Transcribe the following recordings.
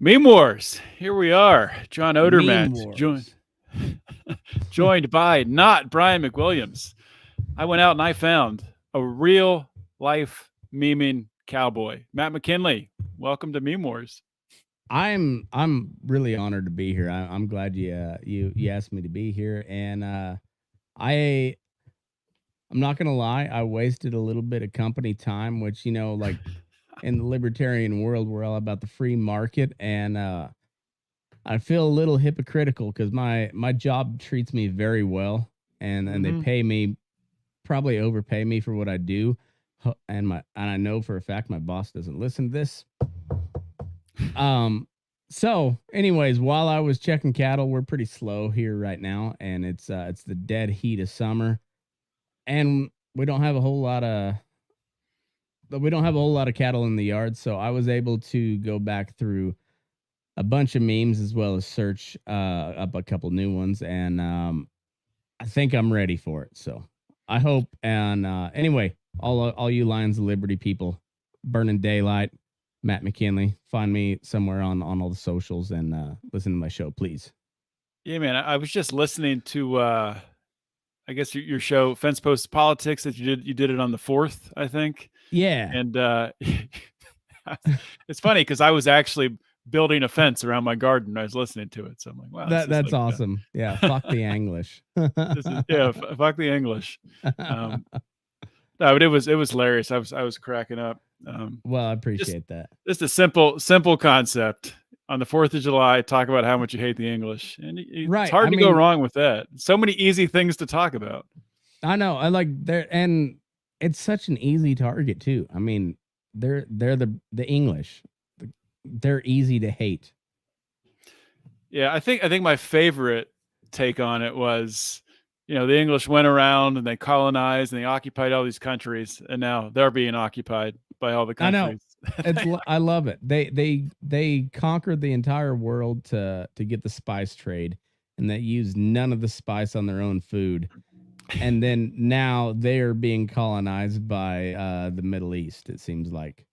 Meme Wars. Here we are. John Meme Odermatt wars. joined by not Brian McWilliams. I went out and I found a real life memeing cowboy. Matt McKinley. Welcome to Meme Wars. I'm really honored to be here. I'm glad you asked me to be here, and I I'm not gonna lie. I wasted a little bit of company time, which like in the libertarian world, we're all about the free market, and I feel a little hypocritical because my job treats me very well, and they Mm-hmm. pay me, probably overpay me for what I do, and I know for a fact my boss doesn't listen to this. So anyways, while I was checking cattle, we're pretty slow here right now, and it's the dead heat of summer, and we don't have a whole lot of cattle in the yard, so I was able to go back through a bunch of memes as well as search up a couple new ones, and I think I'm ready for it. So I hope. And anyway, all you Lions of Liberty people, Burnin Daylight, Matt McKinley, find me somewhere on all the socials and listen to my show, please. Yeah, man. I was just listening to I guess your show, Fence Post Politics, that you did it on the 4th, I think. Yeah, And it's funny because I was actually building a fence around my garden when I was listening to it. So I'm like, wow, this is that's like awesome. Yeah, fuck the English. this is fuck the English. Um, no, but it was hilarious. I was cracking up. Well, I Just appreciate that. just a simple concept. On the 4th of July, talk about how much you hate the English, and it's Right. hard I to go mean, wrong with that. So many easy things to talk about. I know. I like there, and it's such an easy target too. I mean, they're the English. They're easy to hate. Yeah, I think my favorite take on it was, the English went around and they colonized and they occupied all these countries, and now they're being occupied by all the I know. countries. I love it. They conquered the entire world to get the spice trade, and they used none of the spice on their own food. And then now they're being colonized by the Middle East, it seems like.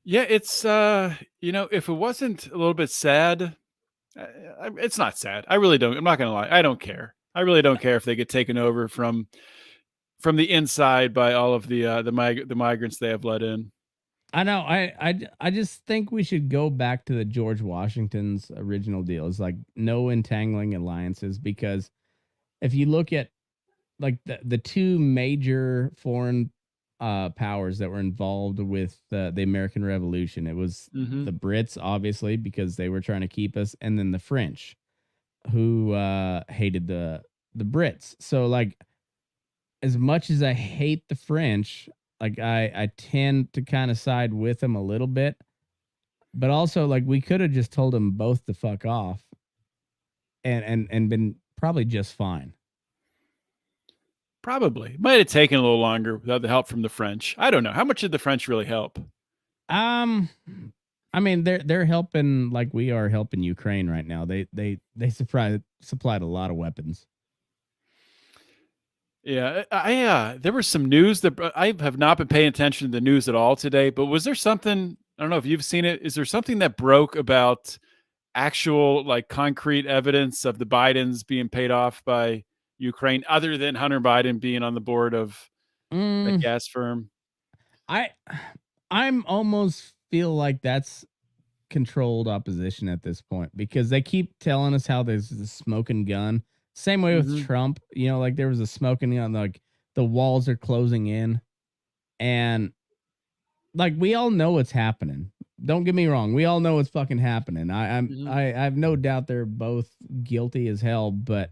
Yeah, it's if it wasn't a little bit sad, it's not sad. I really don't. I'm not gonna lie. I don't care. I really don't care if they get taken over from the inside by all of the migrants they have let in. I know. I just think we should go back to the George Washington's original deal. It's like no entangling alliances, because if you look at like the two major foreign powers that were involved with the American Revolution, it was Hmm. the Brits, obviously, because they were trying to keep us, and then the French, who hated the Brits. So like, as much as I hate the French, like I tend to kind of side with them a little bit, but also like we could have just told them both to fuck off, and been probably just fine. Probably might have taken a little longer without the help from the French. I don't know how much did the French really help. Um, I mean, they're helping like we are helping Ukraine right now. They supplied a lot of weapons. Yeah, I there was some news that I have not been paying attention to the news at all today. But was there something? I don't know if you've seen it. Is there something that broke about actual, like, concrete evidence of the Bidens being paid off by Ukraine, other than Hunter Biden being on the board of that Mm, gas firm? I I'm almost feel like that's controlled opposition at this point, because they keep telling us how there's the smoking gun. Same way with Hmm. Trump, like there was a smoking gun, like the walls are closing in, and like we all know what's happening. Don't get me wrong, we all know what's fucking happening. Hmm. I have no doubt they're both guilty as hell, but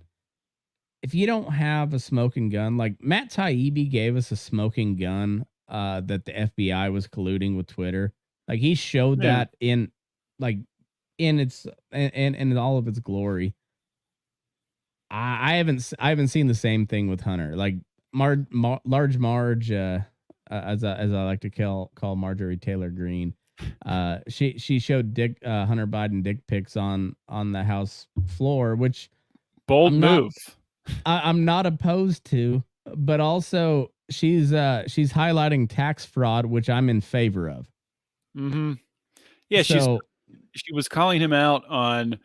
if you don't have a smoking gun, like Matt Taibbi gave us a smoking gun that the FBI was colluding with Twitter. Like he showed Yeah. that like in its in all of its glory. I haven't seen the same thing with Hunter. Like Large Marge, as I like to call Marjorie Taylor Greene. She showed Hunter Biden dick pics on the House floor, which Bold I'm not move. I'm not opposed to, but also she's highlighting tax fraud, which I'm in favor of. Hmm. Yeah, So she was calling him out on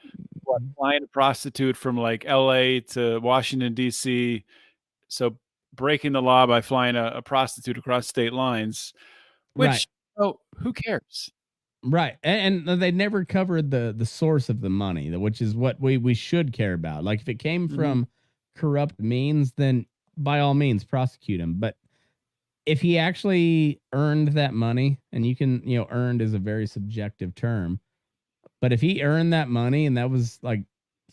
what, flying a prostitute from like LA to Washington, DC. So breaking the law by flying a prostitute across state lines, right. which, oh, who cares? Right, and they never covered the source of the money, which is what we should care about. Like, if it came Mhm. from corrupt means, then by all means prosecute him. But if he actually earned that money, and earned is a very subjective term, but if he earned that money and that was like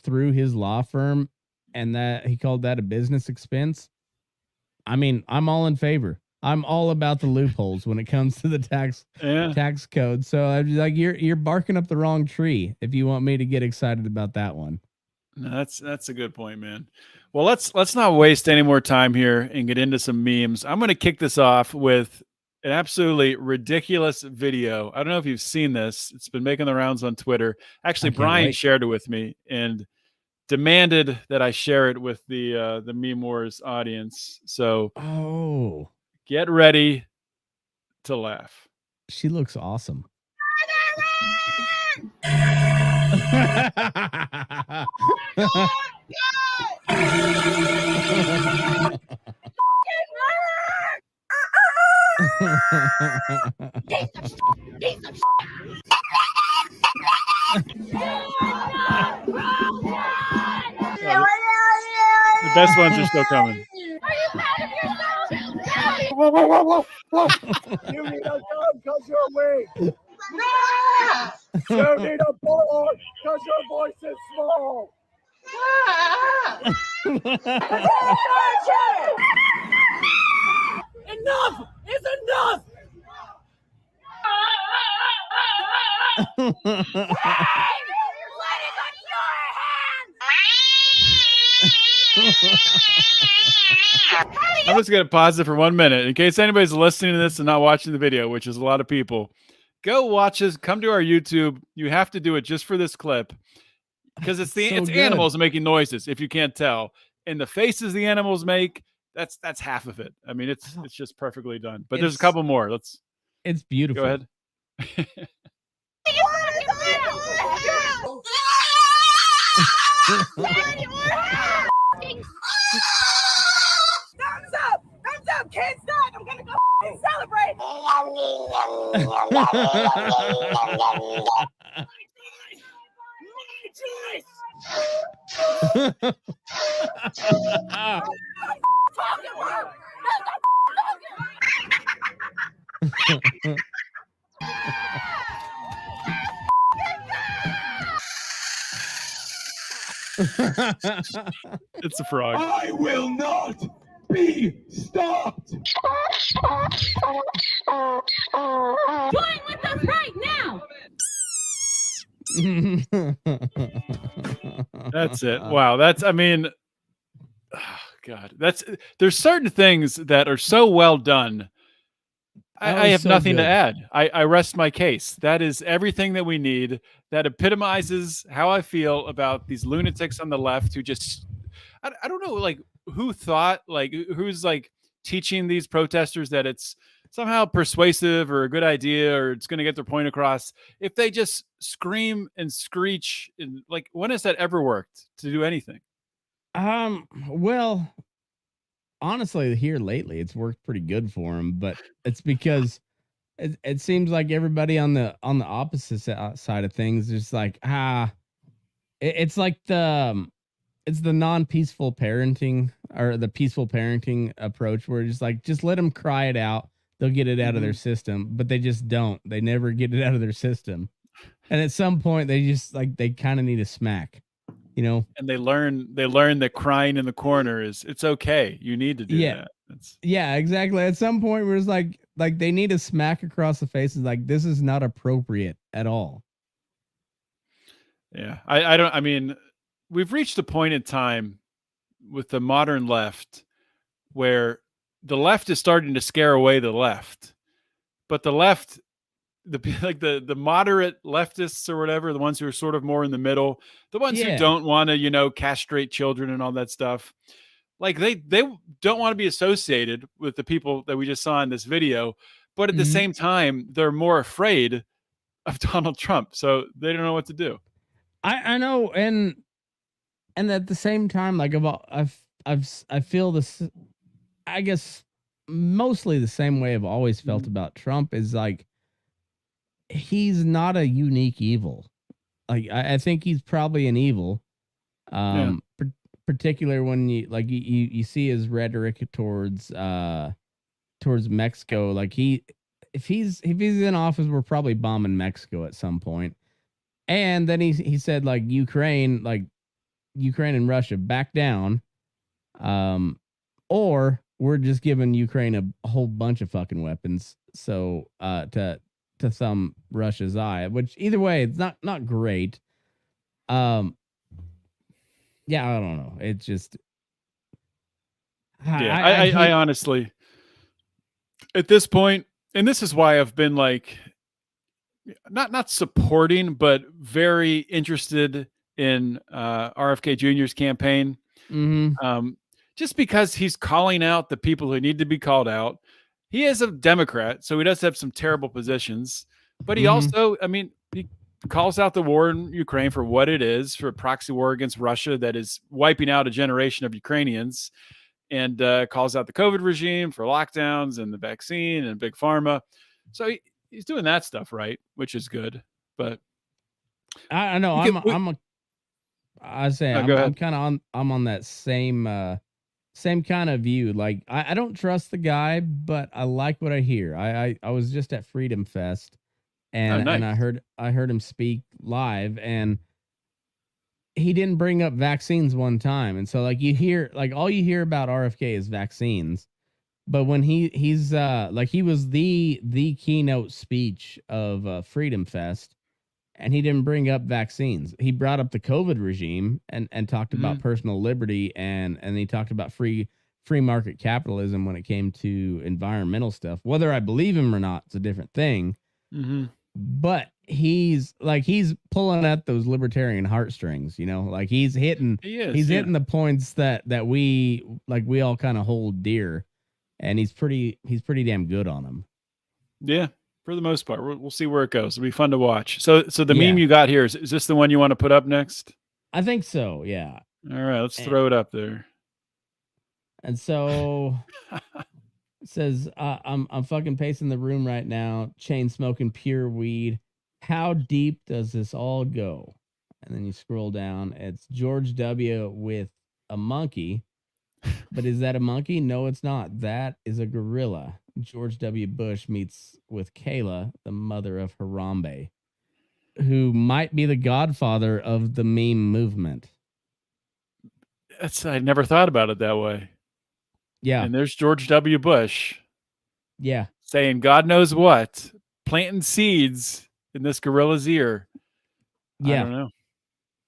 through his law firm, and that he called that a business expense, I mean, I'm all in favor. I'm all about the loopholes when it comes to the Yeah. tax code. So I'm just like, you're barking up the wrong tree if you want me to get excited about that one. No, that's a good point, man. Well, let's not waste any more time here and get into some memes. I'm going to kick this off with an absolutely ridiculous video. I don't know if you've seen this. It's been making the rounds on Twitter. Actually, I can't Brian wait. shared it with me and demanded that I share it with the Meme Wars audience. So Oh, get ready to laugh. she looks awesome. The best ones are still coming. You need a gun because you're weak. You need a bullet because your voice is small. Enough is enough. I'm just going to pause it for 1 minute in case anybody's listening to this and not watching the video, which is a lot of people. Go watch this. Come to our YouTube. You have to do it just for this clip because it's good. animals making noises. If you can't tell, and the faces the animals make, that's half of it. I mean, it's just perfectly done. But there's a couple more. Let's It's beautiful. go ahead. Thumbs up! Thumbs up! Can't stop! I'm gonna go celebrate! It's a frog. I will not be stopped! Join with us right now! That's it. Wow. I mean, oh, God, there's certain things that are so well done. I have so nothing to good. add. I rest my case. That is everything that we need. That epitomizes how I feel about these lunatics on the left who just, I don't know, like who thought, like who's like teaching these protesters that it's somehow persuasive or a good idea or it's going to get their point across if they just scream and screech. And like, when has that ever worked to do anything? Well, honestly, here lately, it's worked pretty good for him, but it's because it seems like everybody on the opposite side of things is like, it's like it's the non-peaceful parenting or the peaceful parenting approach where it's just like, just let them cry it out. They'll get it out of their system, but they just don't. They never get it out of their system. And at some point they just like, they kind of need a smack, you know? And they learn that crying in the corner it's okay. You need to do that. Yeah, exactly. At some point where it's like they need a smack across the face. Is like, this is not appropriate at all. Yeah. I mean, we've reached a point in time with the modern left where the left is starting to scare away the left. But the left, the moderate leftists or whatever, the ones who are sort of more in the middle, the ones who don't want to, castrate children and all that stuff, like they don't want to be associated with the people that we just saw in this video. But at the same time, they're more afraid of Donald Trump, so they don't know what to do. I know, and at the same time, like I feel this. I guess mostly the same way I've always felt about Trump is like he's not a unique evil. Like I think he's probably an evil. Yeah. Particular when you see his rhetoric towards Mexico. Like if he's in office, we're probably bombing Mexico at some point. And then he said like Ukraine and Russia back down, or we're just giving Ukraine a whole bunch of fucking weapons. So to thumb Russia's eye, which either way, it's not great. Yeah, I don't know. It's just Yeah, I honestly, at this point, and this is why I've been like not supporting, but very interested in RFK Jr.'s campaign. Just because he's calling out the people who need to be called out. He is a Democrat, so he does have some terrible positions, but he also, I mean, he calls out the war in Ukraine for what it is, for a proxy war against Russia that is wiping out a generation of Ukrainians, and calls out the COVID regime for lockdowns and the vaccine and big pharma. So he's doing that stuff right, which is good. But I know I'm kind of on that same kind of view. Like I don't trust the guy, but I like what I hear. I was just at Freedom Fest, and nice. and I heard him speak live, and he didn't bring up vaccines one time. And so like you hear, like all you hear about RFK is vaccines. But when he's like he was the keynote speech of Freedom Fest, and he didn't bring up vaccines. He brought up the COVID regime and talked about personal liberty, and he talked about free market capitalism when it came to environmental stuff. Whether I believe him or not, it's a different thing. But he's pulling at those libertarian heartstrings, you know, like he's hitting hitting the points that we all kind of hold dear, and he's pretty damn good on them. Yeah, for the most part. We'll see where it goes. It'll be fun to watch. So the meme you got here, is this the one you want to put up next? I think so, yeah. All right, let's throw it up there. And so it says, I'm fucking pacing the room right now, chain smoking pure weed. How deep does this all go? And then you scroll down. It's George W. with a monkey. But is that a monkey? No, it's not. That is a gorilla. George W. Bush meets with Kayla, the mother of Harambe, who might be the godfather of the meme movement. I never thought about it that way. Yeah. And there's George W. Bush. Yeah. Saying God knows what, planting seeds in this gorilla's ear. Yeah. I don't know.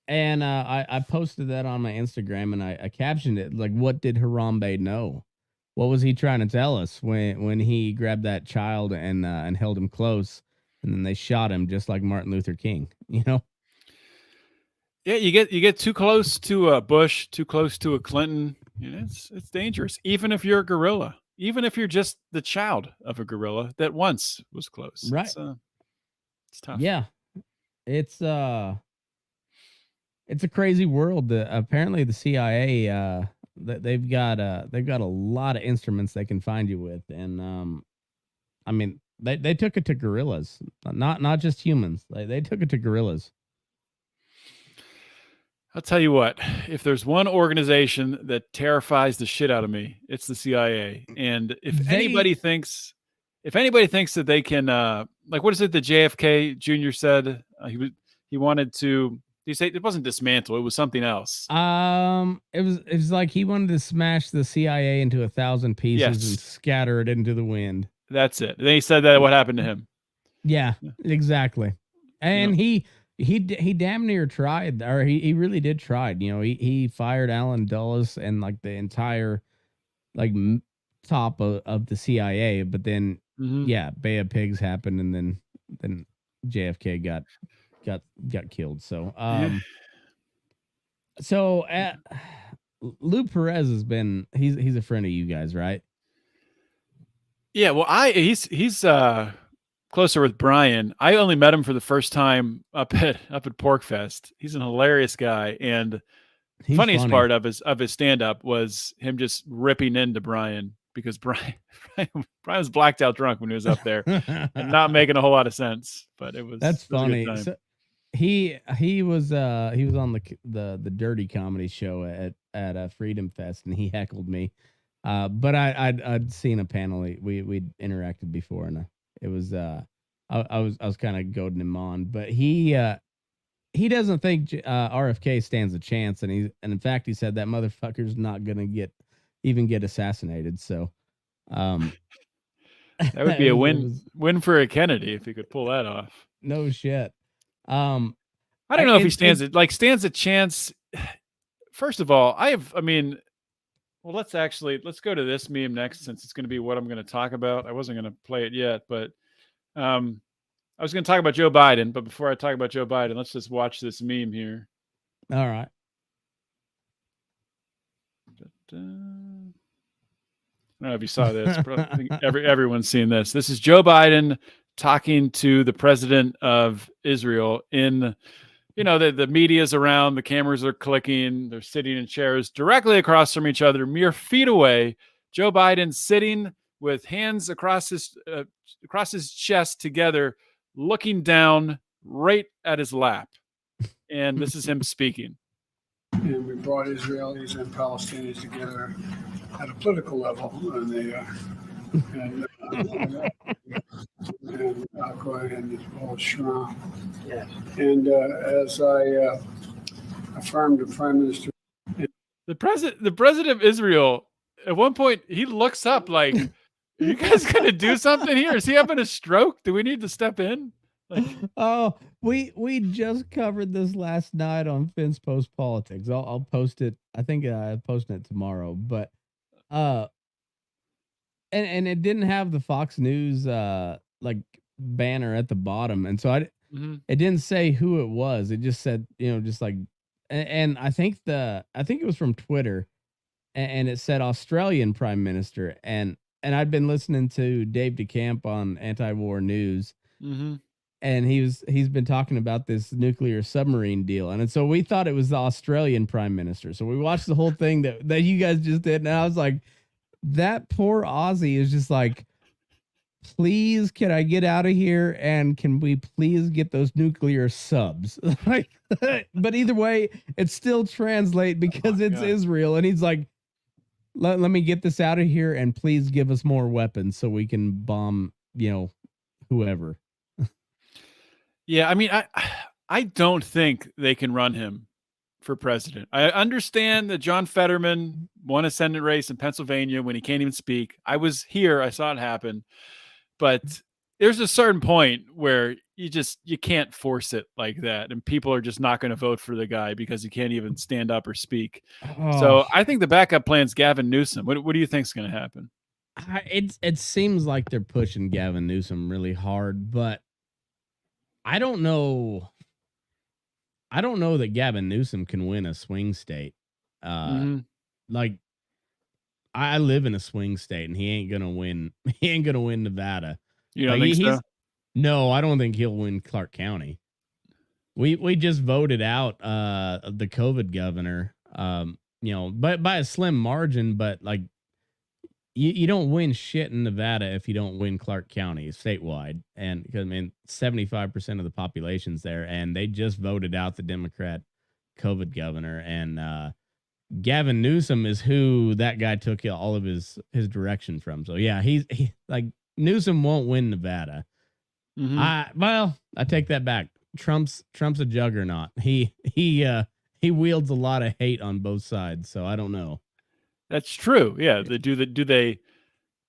And I posted that on my Instagram, and I captioned it like, "What did Harambe know? What was he trying to tell us when he grabbed that child and held him close, and then they shot him just like Martin Luther King?" You know? Yeah, you get too close to a Bush, too close to a Clinton. You know, it's dangerous. Even if you're a gorilla, even if you're just the child of a gorilla that once was close, right? It's tough. Yeah, it's a crazy world. Apparently, the CIA they've got a lot of instruments they can find you with, and I mean they took it to gorillas, not just humans. They took it to gorillas. I'll tell you what, if there's one organization that terrifies the shit out of me, it's the CIA. And if anybody thinks that they can, like, what is it that JFK Jr. said? He wanted to. He said it wasn't dismantle; it was something else. It was like he wanted to smash the CIA into 1,000 pieces and scatter it into the wind. That's it. And then he said that what happened to him? Yeah, exactly. And he damn near tried, or he really did try. You know, he fired Alan Dulles and like the entire like top of the CIA, but then Bay of Pigs happened, and then JFK got killed. So Lou Perez has been he's a friend of you guys, right? Yeah, well, he's closer with Brian. I only met him for the first time up at PorkFest. He's an hilarious guy, and He's funniest funny. part of his stand up was him just ripping into Brian because Brian was blacked out drunk when he was up there and not making a whole lot of sense. But it was That's it was a good funny. time. So he was on the Dirty Comedy show at Freedom Fest, and he heckled me. But I'd seen a panel. We'd interacted before, and it was I was kind of goading him on. But he doesn't think RFK stands a chance, and in fact he said that motherfucker's not gonna get assassinated. So that would be a win for a Kennedy if he could pull that off. No shit. I don't know if he stands a chance. First of all, well, let's go to this meme next, since it's going to be what I'm going to talk about. I wasn't going to play it yet, but I was going to talk about Joe Biden. But before I talk about Joe Biden, let's just watch this meme here. All right. I don't know if you saw this. I think everyone's seen this. This is Joe Biden talking to the president of Israel in, the media's around, the cameras are clicking, they're sitting in chairs directly across from each other, mere feet away. Joe Biden sitting with hands across his chest together, looking down right at his lap. And this is him speaking. And we brought Israelis and Palestinians together at a political level, and they and go ahead and all Shram. Yeah. And as I affirmed the Prime Minister, the president of Israel, at one point he looks up like, "Are you guys gonna do something here? Is he having a stroke? Do we need to step in?" Oh, we just covered this last night on Finn's Post Politics. I'll post it. I think I'm posting it tomorrow. But and it didn't have the Fox News banner at the bottom, and so it didn't say who it was. It just said, and I think it was from Twitter, and it said Australian Prime Minister, and I'd been listening to Dave DeCamp on Anti-War News. Mm-hmm. And he's been talking about this nuclear submarine deal. And so we thought it was the Australian Prime Minister. So we watched the whole thing that you guys just did. And I was like, that poor Aussie is just like, please, can I get out of here? And can we please get those nuclear subs? But either way, it still translates because it's God. Israel. And he's like, let me get this out of here, and please give us more weapons so we can bomb, whoever. Yeah, I don't think they can run him for president. I understand that John Fetterman won a Senate race in Pennsylvania when he can't even speak. I was here. I saw it happen. But there's a certain point where you can't force it like that. And people are just not going to vote for the guy because he can't even stand up or speak. Oh. So I think the backup plan is Gavin Newsom. What do you think is going to happen? It seems like they're pushing Gavin Newsom really hard, but I don't know that Gavin Newsom can win a swing state. Like, I live in a swing state, and he ain't gonna win. He ain't gonna win Nevada. You don't think so? No, I don't think he'll win Clark County. We just voted out the COVID governor. But by a slim margin. But like, you don't win shit in Nevada if you don't win Clark County statewide. And because 75% of the population's there, and they just voted out the Democrat COVID governor. And Gavin Newsom is who that guy took all of his direction from. So yeah, he Newsom won't win Nevada. Mm-hmm. I take that back. Trump's a juggernaut. He wields a lot of hate on both sides. So I don't know. That's true. Yeah. Do they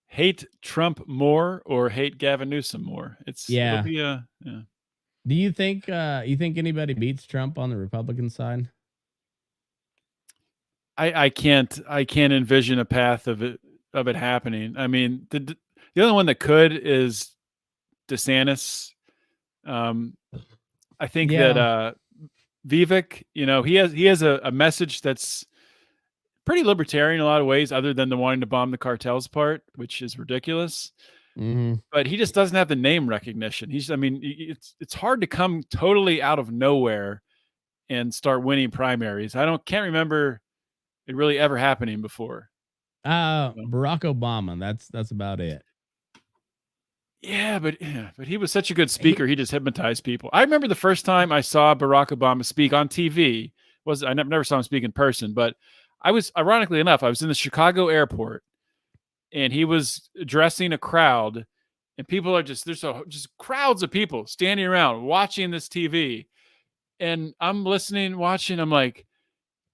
hate Trump more or hate Gavin Newsom more? It'll be yeah. Do you think anybody beats Trump on the Republican side? I can't envision a path of it happening. I mean, the only one that could is DeSantis. I think that Vivek, he has a message that's pretty libertarian in a lot of ways, other than the wanting to bomb the cartels part, which is ridiculous. but he just doesn't have the name recognition. It's hard to come totally out of nowhere and start winning primaries. Can't remember it really ever happening before. Barack Obama. That's about it. Yeah, but he was such a good speaker. He just hypnotized people. I remember the first time I saw Barack Obama speak on TV. I never saw him speak in person, but ironically enough, I was in the Chicago airport, and he was addressing a crowd, and people are just crowds of people standing around watching this TV, and I'm listening, watching. I'm like,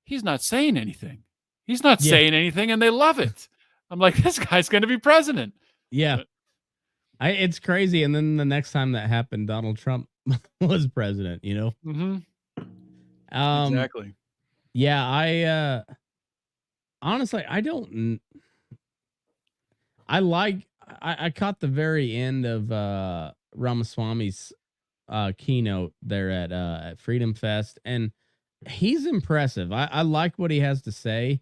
he's not saying anything. He's not saying anything, and they love it. I'm like, this guy's going to be president. Yeah. It's crazy. And then the next time that happened, Donald Trump was president, you know? Mm-hmm. Exactly. Yeah. Honestly, I caught the very end of Ramaswamy's keynote there at Freedom Fest, and he's impressive. I like what he has to say,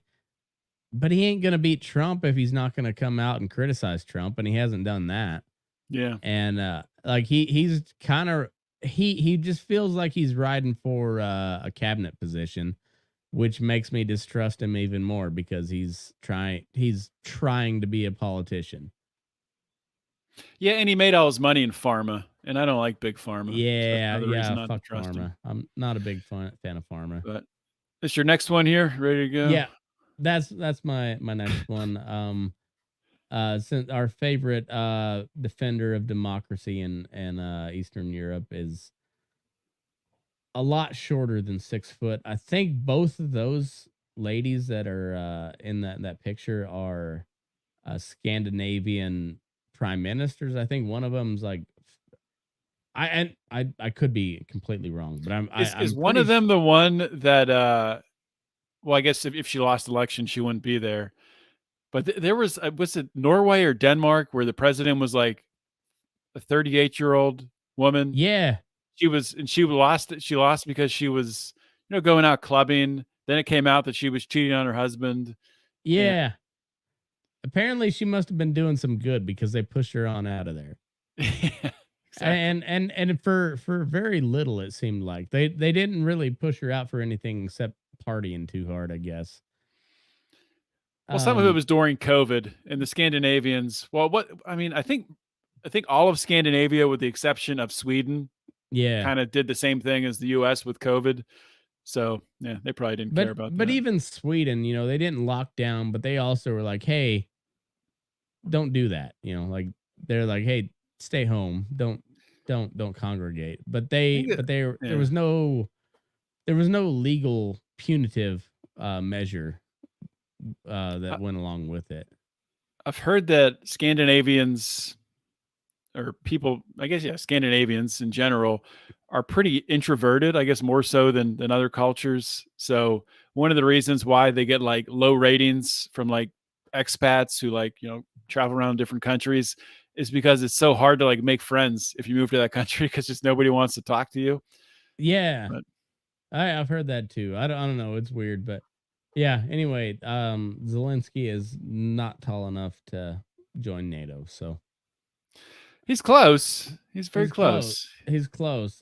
but he ain't going to beat Trump if he's not going to come out and criticize Trump, and he hasn't done that. Yeah. And like he's kind of he just feels like he's riding for a cabinet position, which makes me distrust him even more because he's trying to be a politician. Yeah, and he made all his money in pharma, and I don't like big pharma. Yeah, fuck pharma. I'm not a big fan of pharma. But this your next one here? Ready to go? Yeah, that's my next one. Since our favorite defender of democracy in Eastern Europe is a lot shorter than 6 foot. I think both of those ladies that are in that picture are Scandinavian prime ministers. I think one of them's like, I could be completely wrong, but is one of them the one that well, I guess if she lost the election, she wouldn't be there. But there was it Norway or Denmark where the president was like a 38-year-old woman? Yeah. She lost because she was, going out clubbing. Then it came out that she was cheating on her husband. Yeah. Apparently she must have been doing some good because they pushed her on out of there. Exactly. And for very little, it seemed like they didn't really push her out for anything except partying too hard, I guess. Well, some of it was during COVID, and the Scandinavians. Well, I think all of Scandinavia, with the exception of Sweden, kind of did the same thing as the U.S. with COVID. So yeah, they probably didn't care about that. But even Sweden, they didn't lock down, but they also were like, "Hey, don't do that." Like they're like, "Hey, stay home. Don't congregate." But there was no legal punitive measure that went along with it. I've heard that Scandinavians, or people, I guess, Scandinavians in general, are pretty introverted, I guess more so than other cultures. So one of the reasons why they get like low ratings from like expats who travel around different countries is because it's so hard to like make friends if you move to that country because just nobody wants to talk to you. Yeah. But I've heard that too. I don't know. It's weird, but yeah. Anyway, Zelensky is not tall enough to join NATO, so he's close. He's very close. He's close.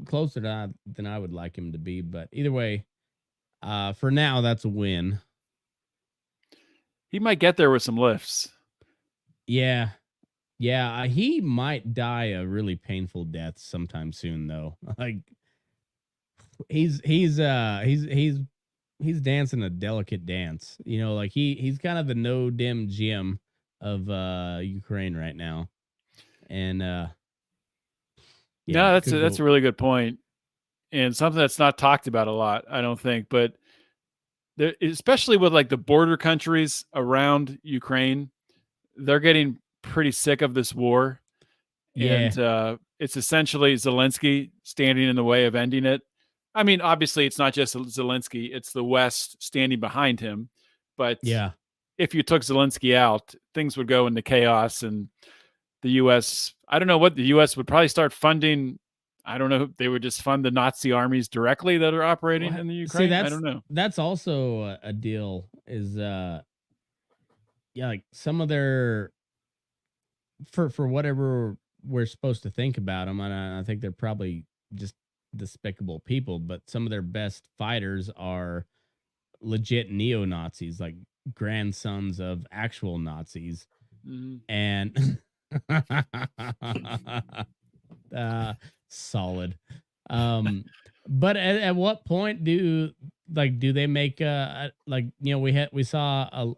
Closer than I would like him to be. But either way, for now, that's a win. He might get there with some lifts. Yeah. He might die a really painful death sometime soon, though. Like he's dancing a delicate dance. Like he's kind of the no dim Jim of Ukraine right now. And no, that's a really good point, and something that's not talked about a lot, I don't think. But especially with like the border countries around Ukraine, they're getting pretty sick of this war. Yeah. And it's essentially Zelensky standing in the way of ending it. I mean, obviously, it's not just Zelensky; it's the West standing behind him. But if you took Zelensky out, things would go into chaos, and the U.S. I don't know what the U.S. would probably start funding. I don't know. They would just fund the Nazi armies directly that are operating in the Ukraine. I don't know. That's also a deal. Is like some of their for whatever we're supposed to think about them, and I think they're probably just despicable people, but some of their best fighters are legit neo-Nazis, like grandsons of actual Nazis. Mhm. And uh solid. Um but at what point do they make like, we saw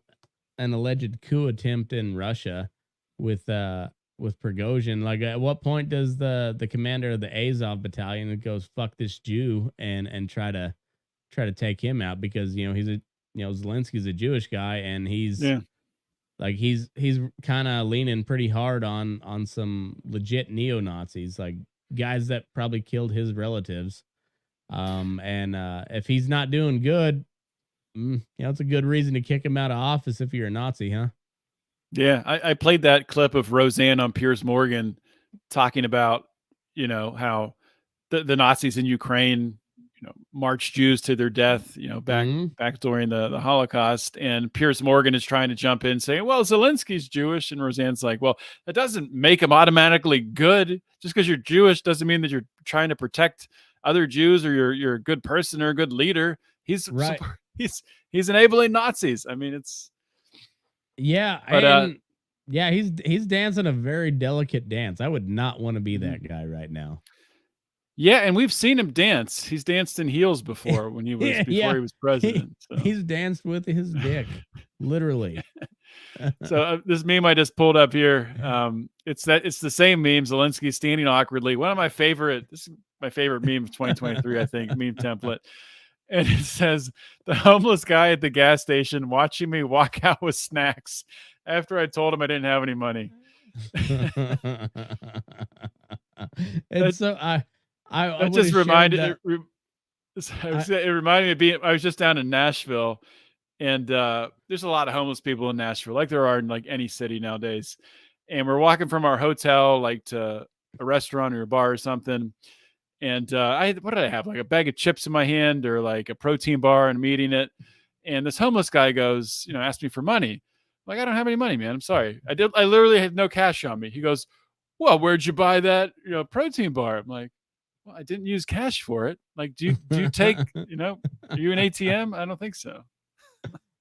an alleged coup attempt in Russia with Prigozhin. Like, at what point does the commander of the Azov battalion that goes fuck this Jew and try to take him out, because Zelensky's a Jewish guy, and Yeah. he's kind of leaning pretty hard on some legit neo-Nazis, like guys that probably killed his relatives. And if he's not doing good, it's a good reason to kick him out of office if you're a Nazi, huh? Yeah, I played that clip of Roseanne on Piers Morgan talking about, how the Nazis in Ukraine, marched Jews to their death, Mhm. back during the Holocaust. And Piers Morgan is trying to jump in saying, well, Zelensky's Jewish. And Roseanne's like, well, that doesn't make him automatically good. Just because you're Jewish doesn't mean that you're trying to protect other Jews, or you're a good person or a good leader. He's Right. he's enabling Nazis. I mean, it's Yeah, but and yeah, he's dancing a very delicate dance. I would not want to be mhm. that guy right now. Yeah, and we've seen him dance. He's danced in heels before before Yeah, he was president. So, he's danced with his dick, literally. this meme I just pulled up here, it's the same meme. Zelensky standing awkwardly. This is my favorite meme of 2023, I think, meme template. And it says, the homeless guy at the gas station watching me walk out with snacks after I told him I didn't have any money. And so I That would just have shared reminded that. it reminded me I was just down in Nashville, and there's a lot of homeless people in Nashville, like there are in like any city nowadays. And we're walking from our hotel like to a restaurant or a bar or something. And what did I have? Like a bag of chips in my hand, or like a protein bar, and I'm eating it. And this homeless guy goes, asked me for money. I'm like, I don't have any money, man. I'm sorry. I literally had no cash on me. He goes, well, where'd you buy that, protein bar? I'm like, well, I didn't use cash for it. Like, do you take, are you an ATM? I don't think so.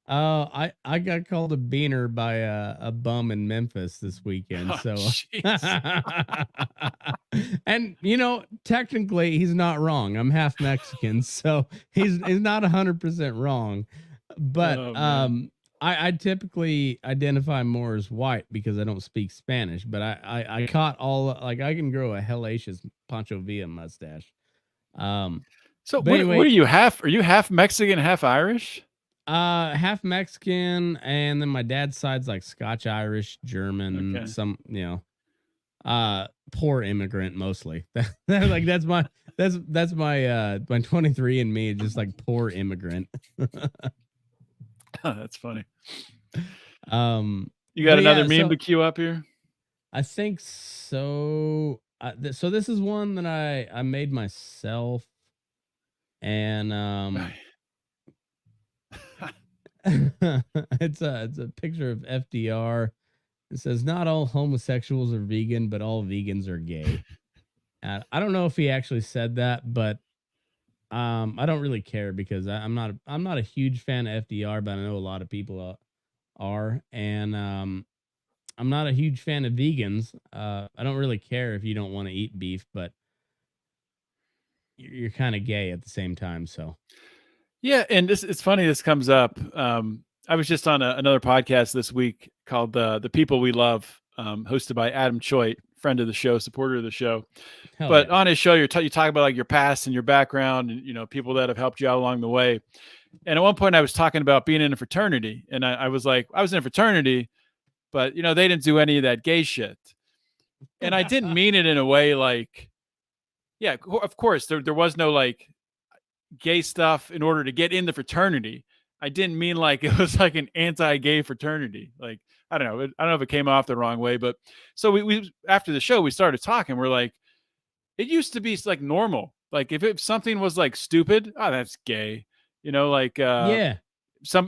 I got called a beaner by a bum in Memphis this weekend. Oh, So, jeez. and technically he's not wrong. I'm half Mexican, so he's not 100% wrong. But Oh, man. I typically identify more as white because I don't speak Spanish. But I caught like I can grow a hellacious Pancho Villa mustache. So But what anyway, are you half? Are you half Mexican, half Irish? half Mexican, and then my dad's side's like Scotch Irish, German, Okay. some, poor immigrant mostly. Like that's my 23 and me, just like poor immigrant. That's funny. Um You got but another yeah, meme so to queue up here? I think so. So this is one that I made myself, and it's a picture of FDR. It says, "Not all homosexuals are vegan, but all vegans are gay." I don't know if he actually said that, but I don't really care because I'm not a huge fan of FDR, but I know a lot of people are, and I'm not a huge fan of vegans. I don't really care if you don't want to eat beef, but you're kind of gay at the same time. So Yeah, and it's funny this comes up. I was just on another podcast this week called "The People We Love," hosted by Adam Choate, friend of the show, supporter of the show. hell But yeah. on his show, you talk about like your past and your background, and people that have helped you out along the way. And at one point, I was talking about being in a fraternity, and I was like, I was in a fraternity, but they didn't do any of that gay shit. And I didn't mean it in a way like, yeah, of course, there was no like gay stuff in order to get in the fraternity. I didn't mean like it was like an anti-gay fraternity. Like, I don't know. I don't know if it came off the wrong way, but so we after the show, we started talking. We're like, it used to be like normal. Like if something was like stupid, oh, that's gay. Like Yeah.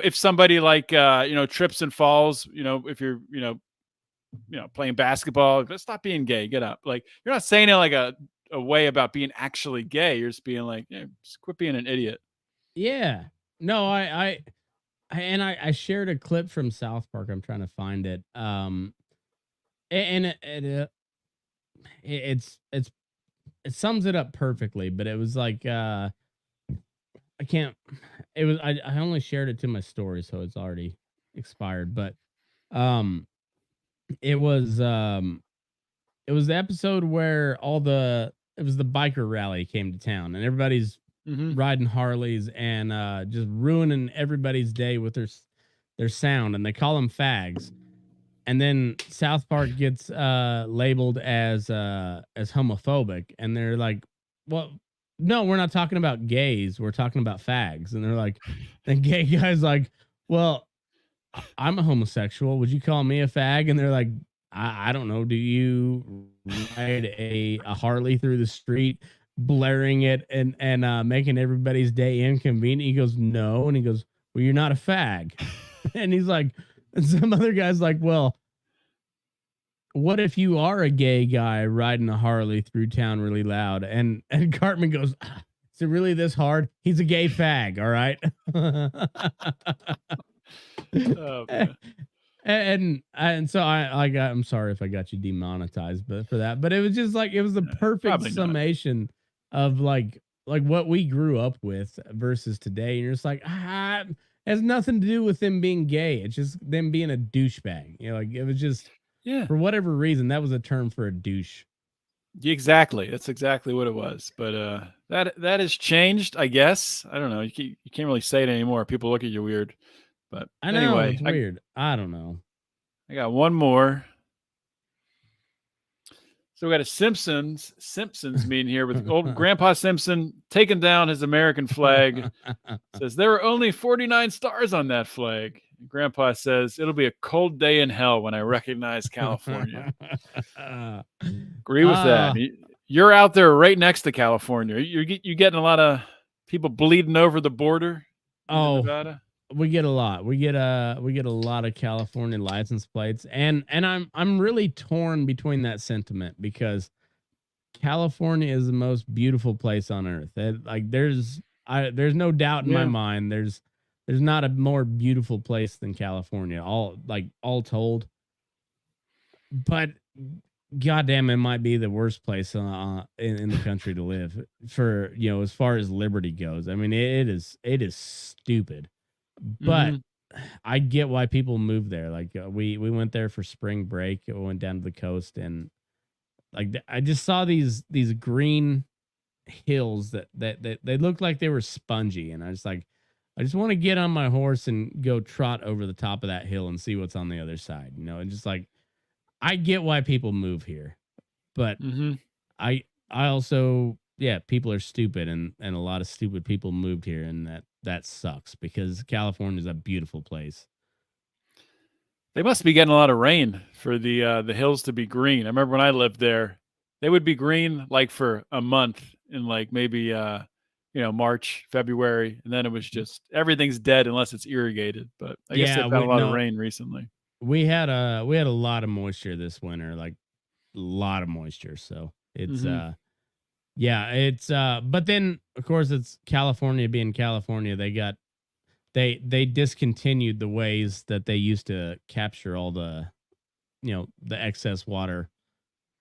if somebody like trips and falls, if you're, playing basketball. Let's stop being gay. Get up. Like, you're not saying it like a way about being actually gay. You're just being like, just quit being an idiot. Yeah. No, I shared a clip from South Park. I'm trying to find it. And it sums it up perfectly, but it was like I can't it was I only shared it to my story, so it's already expired, but um it was the episode where it was the biker rally came to town, and everybody's riding Harleys and just ruining everybody's day with their sound, and they call them fags. And then South Park gets labeled as homophobic, and they're like, "Well, no, we're not talking about gays. We're talking about fags." And they're like, the gay guy's like, "Well, I'm a homosexual. Would you call me a fag?" And they're like, I don't know. Do you ride a Harley through the street, blaring it and making everybody's day inconvenient?" He goes, "No." And he goes, "Well, you're not a fag." And he's like, and some other guy's like, "Well, what if you are a gay guy riding a Harley through town really loud?" And Cartman goes, "Is it really this hard? He's a gay fag, all right." Oh, man. And so I'm sorry if I got you demonetized, but for that, but it was just like, it was the perfect probably not. summation of like what we grew up with versus today. And you're just like, it has nothing to do with them being gay. It's just them being a douchebag. Like, it was just, for whatever reason, that was a term for a douche. Exactly. That's exactly what it was. But that has changed, I guess. I don't know. You can't really say it anymore. People look at you weird. But I know, anyway, it's weird. I don't know. I got one more. So we got a Simpsons meme here with old Grandpa Simpson taking down his American flag. Says there are only 49 stars on that flag. Grandpa says it'll be a cold day in hell when I recognize California. Agree with that. You're out there right next to California. You getting a lot of people bleeding over the border into Nevada? We get a lot. We get a lot of California license plates, and I'm really torn between that sentiment, because California is the most beautiful place on earth. There's no doubt in my mind. There's not a more beautiful place than California, all told. But goddamn, it might be the worst place in the country to live for, as far as liberty goes. I mean, it is stupid. But I get why people move there. Like, we went there for spring break. We went down to the coast, and like, I just saw these green hills that they looked like they were spongy, and I just want to get on my horse and go trot over the top of that hill and see what's on the other side. And just like, I get why people move here, but I also, people are stupid, and a lot of stupid people moved here, and that sucks, because California is a beautiful place. They must be getting a lot of rain for the hills to be green. I remember when I lived there, they would be green like for a month in like maybe March, February, and then it was just everything's dead unless it's irrigated. But I guess they've had a lot of rain recently. We had a lot of moisture this winter, like a lot of moisture. So it's but then of course it's California being California. They discontinued the ways that they used to capture all the excess water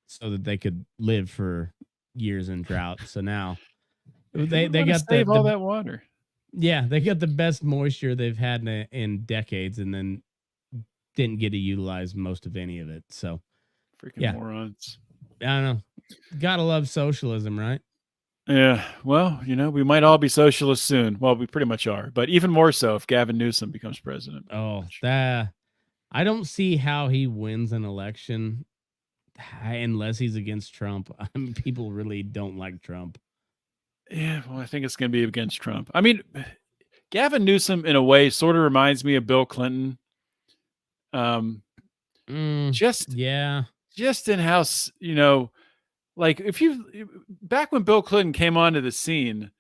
so that they could live for years in drought. So now they got all that water. Yeah, they got the best moisture they've had in decades, and then didn't get to utilize most of any of it. So freaking morons. I don't know. Gotta love socialism, right? Yeah. Well, we might all be socialists soon. Well, we pretty much are, but even more so if Gavin Newsom becomes president. Oh, I don't see how he wins an election unless he's against Trump. I mean, people really don't like Trump. Yeah, well, I think it's going to be against Trump. I mean, Gavin Newsom, in a way, sort of reminds me of Bill Clinton. Just in how, like back when Bill Clinton came onto the scene,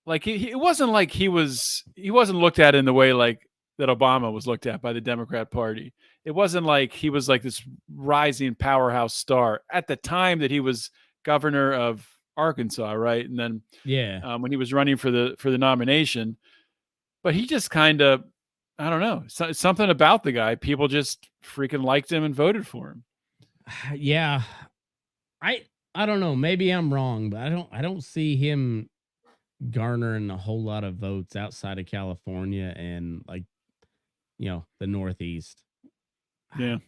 like it wasn't like he wasn't looked at in the way like that Obama was looked at by the Democrat Party. it wasn't like he was like this rising powerhouse star at the time that he was governor of Arkansas, right? And then when he was running for the nomination, but he just kind of, I don't know, something about the guy. People just freaking liked him and voted for him. Yeah. I don't know. Maybe I'm wrong, but I don't see him garnering a whole lot of votes outside of California and like, the Northeast. Yeah.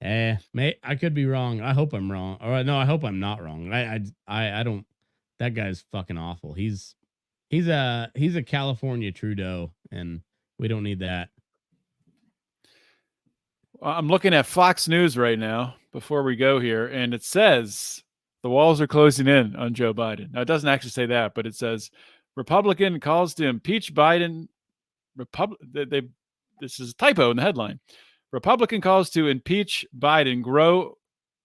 I could be wrong. I hope I'm wrong. Or no, I hope I'm not wrong. I don't. That guy's fucking awful. He's a California Trudeau, and we don't need that. I'm looking at Fox News right now before we go here, and it says the walls are closing in on Joe Biden. Now, it doesn't actually say that, but it says Republican calls to impeach Biden. This is a typo in the headline. Republican calls to impeach Biden grow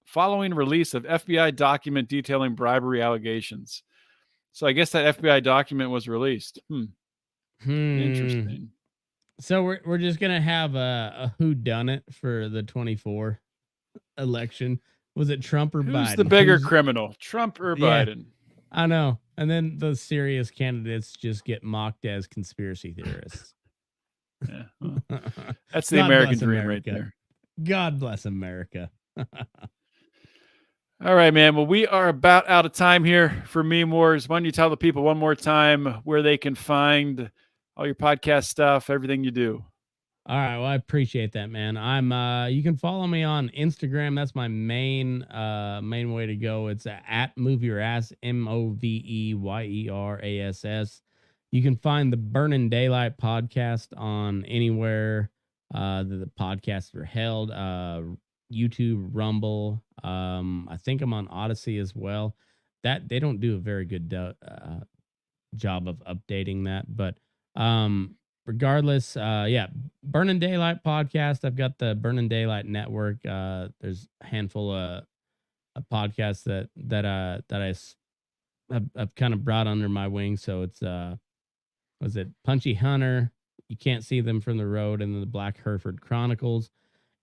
following release of FBI document detailing bribery allegations. So I guess that FBI document was released. Interesting. So we're just gonna have a whodunit for the 24 election. Was it Trump or Biden? Who's the bigger criminal, Trump or Biden? I know. And then the serious candidates just get mocked as conspiracy theorists. Yeah, well, that's the American dream right there. God bless America. All right, man. Well, we are about out of time here for Meme Wars. Why don't you tell the people one more time where they can find all your podcast stuff, everything you do? All right. Well, I appreciate that, man. You can follow me on Instagram. That's my main way to go. It's at Moveyourass, MOVEYERASS. You can find the Burnin Daylight podcast on anywhere the podcasts are held. YouTube, Rumble. I think I'm on Odyssey as well. That they don't do a very good job of updating that, but regardless, Burnin Daylight podcast. I've got the Burnin Daylight network. There's a handful of podcasts that I've kind of brought under my wing. So it's was it Punchy Hunter? You Can't See Them from the Road, and then the Black Hereford Chronicles.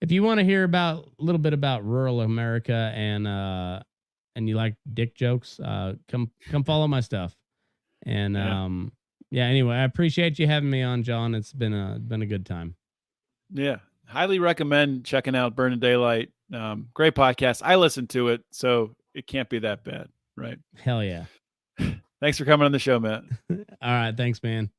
If you want to hear about a little bit about rural America and you like dick jokes, come follow my stuff. And anyway, I appreciate you having me on, John. It's been a good time. Yeah. Highly recommend checking out Burnin Daylight. Great podcast. I listen to it, so it can't be that bad, right? Hell yeah. Thanks for coming on the show, Matt. All right. Thanks, man.